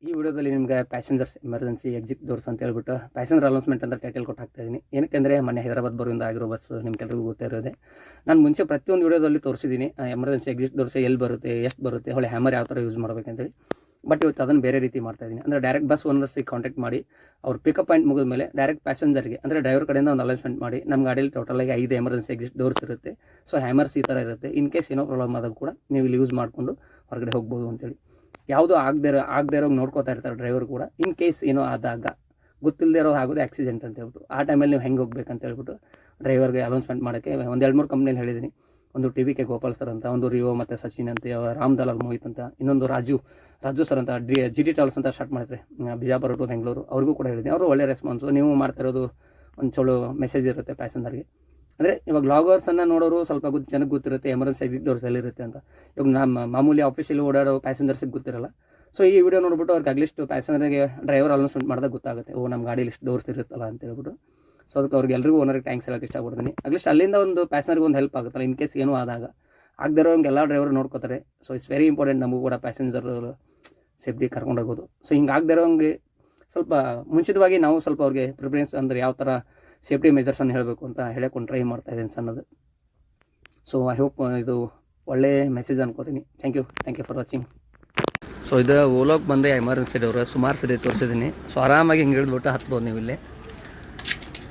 ಈ ವಿಡಿಯೋದಲ್ಲಿ ನಿಮಗೆ ಪ್ಯಾಸೆಂಜರ್ಸ್ ಎಮರ್ಜೆನ್ಸಿ ಎಕ್ಸಿಟ್ ಡೋರ್ಸ್ ಅಂತ ಹೇಳ್ಬಿಟ್ಟು ಪ್ಯಾಸೆಂಜರ್ ಅನೌನ್ಸ್ಮೆಂಟ್ ಅಂತ ಟೈಟಲ್ ಕೊಟ್ಟು ಹಾಕ್ತಾ ಇದ್ದೀನಿ. ಏನಕ್ಕೆಂದರೆ ಮೊನ್ನೆ ಹೈದರಾಬಾದ್ ಬರೋದಿಂದ ಆಗಿರೋ ಬಸ್ ನಿಮ್ಗೆಲ್ಲರಿಗೂ ಗೊತ್ತಿರೋದೆ. ನಾನು ಮುಂಚೆ ಪ್ರತಿಯೊಂದು ವಿಡಿಯೋದಲ್ಲಿ ತೋರಿಸಿದ್ದೀನಿ ಎಮರ್ಜೆನ್ಸಿ ಎಕ್ಸಿಟ್ ಡೋರ್ಸ್ ಎಲ್ಲಿ ಬರುತ್ತೆ, ಎಷ್ಟು ಬರುತ್ತೆ, ಹೊಳೆ ಹ್ಯಾಮರ್ ಯಾವ ಥರ ಯೂಸ್ ಮಾಡಬೇಕಂತೇಳಿ. ಬಟ್ ಇವತ್ತು ಅದನ್ನು ಬೇರೆ ರೀತಿ ಮಾಡ್ತಾ ಇದ್ದೀನಿ. ಅಂದರೆ ಡೈರೆಕ್ಟ್ ಬಸ್ ಓನರ್ಸಿಗೆ ಕಾಂಟ್ಯಾಕ್ಟ್ ಮಾಡಿ ಅವ್ರ ಪಿಕಪ್ ಪಾಯಿಂಟ್ ಮುಗಿದ ಮೇಲೆ ಡೈರೆಕ್ಟ್ ಪ್ಯಾಸೆಂಜರ್ಗೆ ಅಂದರೆ ಡ್ರೈವರ್ ಕಡೆಯಿಂದ ಒಂದು ಅನೌನ್ಸ್ಮೆಂಟ್ ಮಾಡಿ ನಮ್ಮ ಗಾಡಿಯಲ್ಲಿ ಟೋಟಲಾಗಿ 5 ಎಮರ್ಜೆನ್ಸಿ ಎಕ್ಸಿಟ್ ಡೋರ್ಸ್ ಇರುತ್ತೆ. ಸೊ ಹ್ಯಾಮರ್ಸ್ ಈ ಥರ ಇರುತ್ತೆ. ಇನ್ ಕೇಸ್ ಏನೋ ಪ್ರಾಬ್ಲಮ್ ಆದಾಗ ಕೂಡ ನೀವು ಇಲ್ಲಿ ಯೂಸ್ ಮಾಡಿಕೊಂಡು ಹೊರಗಡೆ ಹೋಗ್ಬೋದು ಅಂತೇಳಿ. ಯಾವುದೋ ಆಗದೇ ಇರೋ ನೋಡ್ಕೋತಾ ಇರ್ತಾರೆ ಡ್ರೈವರ್ ಕೂಡ. ಇನ್ ಕೇಸ್ ಏನೋ ಆದಾಗ ಗೊತ್ತಿಲ್ಲದೆ ಇರೋ ಆಗೋದು ಆಕ್ಸಿಡೆಂಟ್ ಅಂತ ಹೇಳ್ಬಿಟ್ಟು ಆ ಟೈಮಲ್ಲಿ ನೀವು ಹೆಂಗೆ ಹೋಗ್ಬೇಕಂತ ಹೇಳ್ಬಿಟ್ಟು ಡ್ರೈವರ್ಗೆ ಅನೌನ್ಸ್ಮೆಂಟ್ ಮಾಡೋಕ್ಕೆ ಒಂದು 2-3 ಕಂಪ್ನಿಯಲ್ಲಿ ಹೇಳಿದ್ದೀನಿ. ಒಂದು TVK ಗೋಪಾಲ್ ಸರ್ ಅಂತ, ಒಂದು ರಿಯೋ ಮತ್ತು ಸಚಿನ್ ಅಂತ, ರಾಮ್ ದಲಾಲ್ ಮೋಹಿತ್ ಅಂತ, ಇನ್ನೊಂದು ರಾಜು ಸರ್ ಅಂತ GT ಟ್ರಾವೆಲ್ಸ್ ಅಂತ ಸ್ಟಾರ್ಟ್ ಮಾಡಿದ್ರೆ ಬಿಜಾಪುರ ಟು ಬೆಂಗಳೂರು, ಅವ್ರಿಗೂ ಕೂಡ ಹೇಳಿದ್ದೀನಿ. ಅವರು ಒಳ್ಳೆ ರೆಸ್ಪಾನ್ಸು. ನೀವು ಮಾಡ್ತಾ ಇರೋದು ಒಂದು ಚಲೋ ಮೆಸೇಜ್ ಇರುತ್ತೆ ಪ್ಯಾಸೆಂಜರ್ಗೆ. ಅಂದರೆ ಇವಾಗ ವ್ಲಾಗರ್ಸನ್ನು ನೋಡೋರು ಸ್ವಲ್ಪ ಜನಕ್ಕೆ ಗೊತ್ತಿರುತ್ತೆ ಎಮರ್ಜೆನ್ಸಿ ಎಕ್ಸಿಟ್ ಡೋರ್ಸ್ ಎಲ್ಲಿರುತ್ತೆ ಅಂತ. ಇವಾಗ ನಮ್ಮ ಮಾಮೂಲಿ ಆಫೀಸಲ್ಲಿ ಓಡಾಡೋ ಪ್ಯಾಸೆಂಜರ್ಸಿಗೆ ಗೊತ್ತಿರಲ್ಲ. ಸೊ ಈ ವಿಡಿಯೋ ನೋಡ್ಬಿಟ್ಟು ಅವ್ರಿಗೆ ಅಟ್ಲೀಸ್ಟ್ ಪ್ಯಾಸೆಂಜರ್ಗೆ ಡ್ರೈವರ್ ಅನೌನ್ಸ್ಮೆಂಟ್ ಮಾಡಿದಾಗ ಗೊತ್ತಾಗುತ್ತೆ, ಓ ನಮ್ಮ ಗಾಡೀಲಿ ಇಷ್ಟು ಡೋರ್ಸ್ ಇರುತ್ತಲ್ಲ ಅಂತ ಹೇಳ್ಬಿಟ್ಟು. ಸೊ ಅದಕ್ಕೆ ಅವ್ರಿಗೆ ಎಲ್ರಿಗೂ ಓನರಿಗೆ ಥ್ಯಾಂಕ್ಸ್ ಹೇಳೋಕ್ಕೆ ಇಷ್ಟಪಡ್ತೀನಿ. ಅಟ್ಲೀಸ್ಟ್ ಅಲ್ಲಿಂದ ಒಂದು ಪ್ಯಾಸೆಂಜರ್ಗೆ ಒಂದು ಹೆಲ್ಪ್ ಆಗುತ್ತಲ್ಲ, ಇನ್ ಕೇಸ್ ಏನೂ ಆದಾಗ. ಆಗದಿರೋಂಗೆ ಎಲ್ಲ ಡ್ರೈವರ್ ನೋಡ್ಕೋತಾರೆ. ಸೊ ಇಟ್ಸ್ ವೆರಿ ಇಂಪಾರ್ಟೆಂಟ್ ನಮಗೂ ಕೂಡ ಪ್ಯಾಸೆಂಜರ್ ಸೇಫ್ಟಿ ಕರ್ಕೊಂಡು ಹೋಗೋದು. ಸೊ ಹಿಂಗೆ ಆಗದಿರೋಂಗೆ ಸ್ವಲ್ಪ ಮುಂಚಿತವಾಗಿ ನಾವು ಸ್ವಲ್ಪ ಅವ್ರಿಗೆ ಪ್ರಿಫರೆನ್ಸ್ ಅಂದರೆ ಯಾವ ಥರ ಸೇಫ್ಟಿ ಮೆಜರ್ಸನ್ನು ಹೇಳಬೇಕು ಅಂತ ಹೇಳಕ್ಕೆ ಟ್ರೈ ಮಾಡ್ತಾಯಿದ್ದೀನಿ ಸಣ್ಣದು. ಸೊ ಐ ಹೋಪ್ ಇದು ಒಳ್ಳೆ ಮೆಸೇಜ್ ಅನ್ಕೋತೀನಿ. Thank you for watching. So ಇದು ಓಲೋಕ್ಕೆ ಬಂದೆ ಎಮರ್ಜೆನ್ಸಿ ಡೋರ್ ಸುಮಾರು ಸರಿ ತೋರಿಸಿದ್ದೀನಿ. ಸೊ ಆರಾಮಾಗಿ ಹಿಂಗೆ ಹಿಡಿದ್ಬಿಟ್ಟು ಹತ್ಬೋದು ನೀವು ಇಲ್ಲಿ.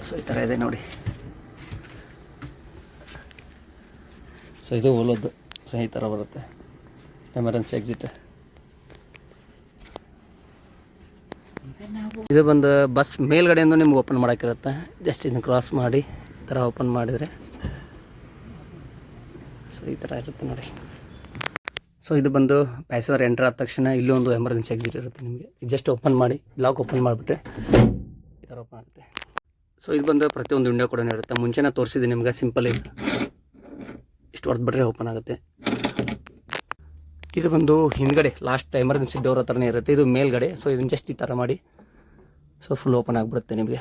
ಸೊ ಈ ಥರ ಇದೆ ನೋಡಿ. ಸೊ ಇದು ಓಲೋದು. ಸೊ ಈ ಥರ ಬರುತ್ತೆ ಎಮರ್ಜೆನ್ಸಿ ಎಕ್ಸಿಟ್. ಇದು ಬಂದು ಬಸ್ ಮೇಲ್ಗಡೆಯಿಂದ ನಿಮ್ಗೆ ಓಪನ್ ಮಾಡೋಕ್ಕಿರುತ್ತೆ. ಜಸ್ಟ್ ಇದನ್ನು ಕ್ರಾಸ್ ಮಾಡಿ ಈ ಥರ ಓಪನ್ ಮಾಡಿದರೆ ಸೊ ಈ ಥರ ಇರುತ್ತೆ ನೋಡಿ. ಸೊ ಇದು ಬಂದು ಪ್ಯಾಸೆಂಜರ್ ಎಂಟರ್ ಆದ ತಕ್ಷಣ ಇಲ್ಲೂ ಒಂದು ಎಮರ್ಜೆನ್ಸಿ ಎಕ್ಸಿಟ್ ಇರುತ್ತೆ. ನಿಮಗೆ ಜಸ್ಟ್ ಓಪನ್ ಮಾಡಿ ಲಾಕ್ ಓಪನ್ ಮಾಡಿಬಿಟ್ರೆ ಈ ಥರ ಓಪನ್ ಆಗುತ್ತೆ. ಸೊ ಇದು ಬಂದು ಪ್ರತಿಯೊಂದು ವಿಂಡೋ ಕೂಡ ಇರುತ್ತೆ. ಮುಂಚೆನೇ ತೋರಿಸಿದ್ದೀನಿ ನಿಮ್ಗೆ ಸಿಂಪಲ್ ಈಗ. ಇಷ್ಟು ಹೊಡೆದ್ಬಿಟ್ರೆ ಓಪನ್ ಆಗುತ್ತೆ. ಇದು ಬಂದು ಹಿಂದ್ಗಡೆ ಲಾಸ್ಟ್ ಎಮರ್ಜೆನ್ಸಿ ಡೋರ್ ಹತ್ರನೇ ಇರುತ್ತೆ. ಇದು ಮೇಲ್ಗಡೆ. ಸೊ ಇದನ್ನು ಜಸ್ಟ್ ಈ ಥರ ಮಾಡಿ ಸೊ ಫುಲ್ ಓಪನ್ ಆಗಿಬಿಡುತ್ತೆ ನಿಮಗೆ.